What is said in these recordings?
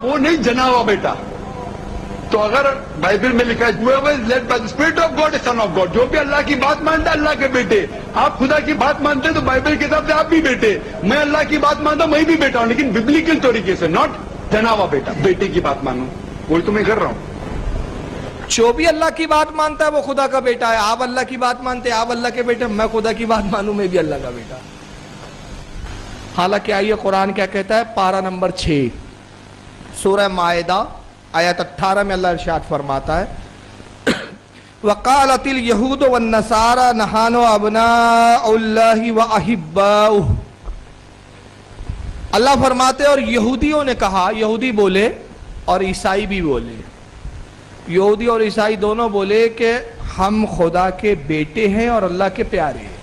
وہ نہیں جنا ہوا بیٹا. تو اگر بائبل میں لکھا ہے whoever is led by the spirit of God is son of God, جو بھی اللہ کی بات مانتا ہے اللہ کے بیٹے. آپ خدا کی بات مانتے ہیں تو بائبل کے حساب سے آپ بھی بیٹے. میں اللہ کی بات مانتا ہوں میں بھی بیٹا ہوں, لیکن ببلیکل طریقے سے, ناٹ جنا ہوا بیٹا. بیٹے کی بات مانوں وہی تو میں کر رہا ہوں. جو بھی اللہ کی بات مانتا ہے وہ خدا کا بیٹا ہے. آپ اللہ کی بات مانتے ہیں, آپ اللہ کے بیٹے. میں خدا کی بات مانوں میں بھی اللہ کا بیٹا. حالانکہ آئیے قرآن کیا کہتا ہے, پارہ نمبر 6 سورہ مائدہ آیت 18 میں اللہ ارشاد فرماتا ہے وَقَالَتِ الْيَهُودُ وَالنَّصَارَى نَحْنُ أَبْنَاءُ اللَّهِ وَأَحِبَّاؤُهُ. اللہ فرماتے اور یہودیوں نے کہا, یہودی بولے اور عیسائی بھی بولے, یہودی اور عیسائی دونوں بولے کہ ہم خدا کے بیٹے ہیں اور اللہ کے پیارے ہیں.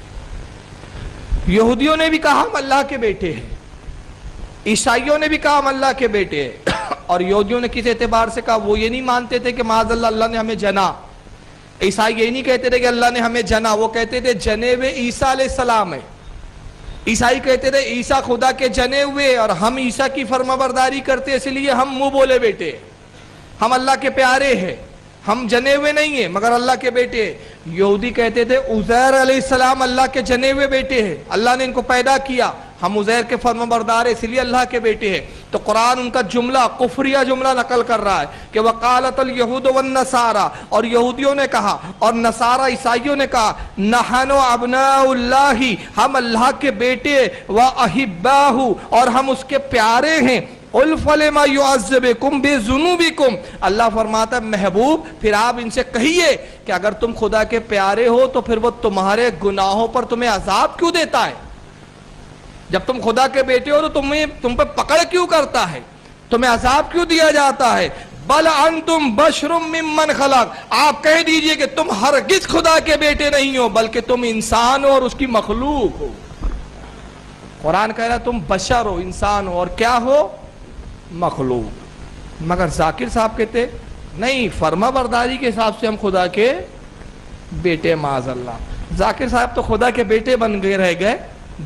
یہودیوں نے بھی کہا ہم اللہ کے بیٹے ہیں, عیسائیوں نے بھی کہا ہم اللہ کے بیٹے ہیں. اور یہودیوں نے کس اعتبار سے کہا, وہ یہ نہیں مانتے تھے کہ معاذ اللہ اللہ نے ہمیں جنا. عیسائی یہ نہیں کہتے تھے کہ اللہ نے ہمیں جنا, وہ کہتے تھے جنے ہوئے عیسیٰ علیہ السلام ہے. عیسائی کہتے تھے عیسیٰ خدا کے جنے ہوئے اور ہم عیسیٰ کی فرمانبرداری کرتے اس لیے ہم منہ بولے بیٹے, ہم اللہ کے پیارے ہیں, ہم جنے ہوئے نہیں ہیں مگر اللہ کے بیٹے. یہودی کہتے تھے عزیر علیہ السلام اللہ کے جنے ہوئے بیٹے ہیں, اللہ نے ان کو پیدا کیا, ہم عزیر کے فرمانبردار ہیں اس لیے اللہ کے بیٹے ہیں. تو قرآن ان کا جملہ کفریہ جملہ نقل کر رہا ہے کہ وَقَالَتَ الْيَهُودُ وَالنَّصَارَى, اور یہودیوں نے کہا اور نصارہ عیسائیوں نے کہا نَحْنُ أَبْنَاءُ اللَّهِ, ہم اللہ کے بیٹے, وَأَحِبَّاهُ, اور ہم اس کے پیارے ہیں. قُلْ فَلِمَ يُعَذِّبُكُمْ بِذُنُوبِكُمْ, اللہ فرماتا ہے محبوب پھر آپ ان سے کہیے کہ اگر تم خدا کے پیارے ہو تو پھر وہ تمہارے گناہوں پر تمہیں عذاب کیوں دیتا ہے؟ جب تم خدا کے بیٹے ہو تو تم پہ پکڑ کیوں کرتا ہے, تمہیں عذاب کیوں دیا جاتا ہے؟ بل انتم بشر ممن خلق, آپ کہہ دیجئے کہ تم ہرگز خدا کے بیٹے نہیں ہو بلکہ تم انسان ہو اور اس کی مخلوق ہو. قرآن کہہ رہا ہے تم بشر ہو, انسان ہو, اور کیا ہو؟ مخلوق. مگر ذاکر صاحب کہتے نہیں, فرما برداری کے حساب سے ہم خدا کے بیٹے. معاذ اللہ, ذاکر صاحب تو خدا کے بیٹے بن گئے رہ گئے,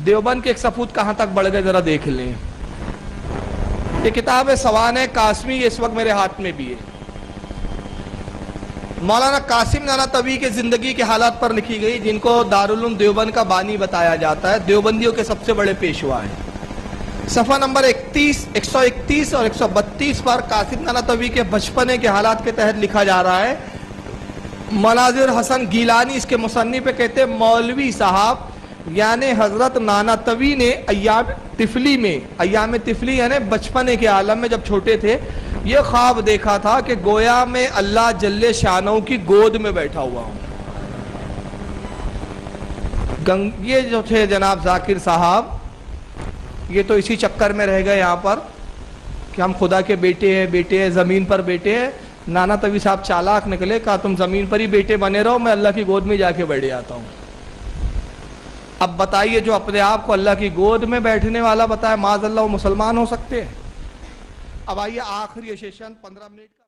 دیوبند کے ایک صفوت کہاں تک بڑھ گئے ذرا دیکھ لیں. یہ کتاب ہے سوانح قاسمی, یہ اس وقت میرے ہاتھ میں بھی ہے. مولانا قاسم نانوتوی کے زندگی کے حالات پر لکھی گئی, جن کو دارالعلوم دیوبند کا بانی بتایا جاتا ہے, دیوبندیوں کے سب سے بڑے پیشوا ہیں. صفحہ نمبر 131 اور 132 پر قاسم نانوتوی کے بچپنے کے حالات کے تحت لکھا جا رہا ہے. مناظر حسن گیلانی اس کے مصنف پہ کہتے ہیں مولوی صاحب یعنی حضرت نانوتوی نے ایام طفلی یعنی بچپنے کے عالم میں جب چھوٹے تھے یہ خواب دیکھا تھا کہ گویا میں اللہ جل شانہ کی گود میں بیٹھا ہوا ہوں. یہ جو تھے جناب ذاکر صاحب, یہ تو اسی چکر میں رہ گئے یہاں پر کہ ہم خدا کے بیٹے ہیں زمین پر بیٹے ہیں. نانوتوی صاحب چالاک نکلے, کہا تم زمین پر ہی بیٹے بنے رہو, میں اللہ کی گود میں جا کے بیٹھ جاتا ہوں. اب بتائیے جو اپنے آپ کو اللہ کی گود میں بیٹھنے والا بتائے معاذ اللہ وہ مسلمان ہو سکتے ہیں؟ اب آئیے آخری سیشن 15 منٹ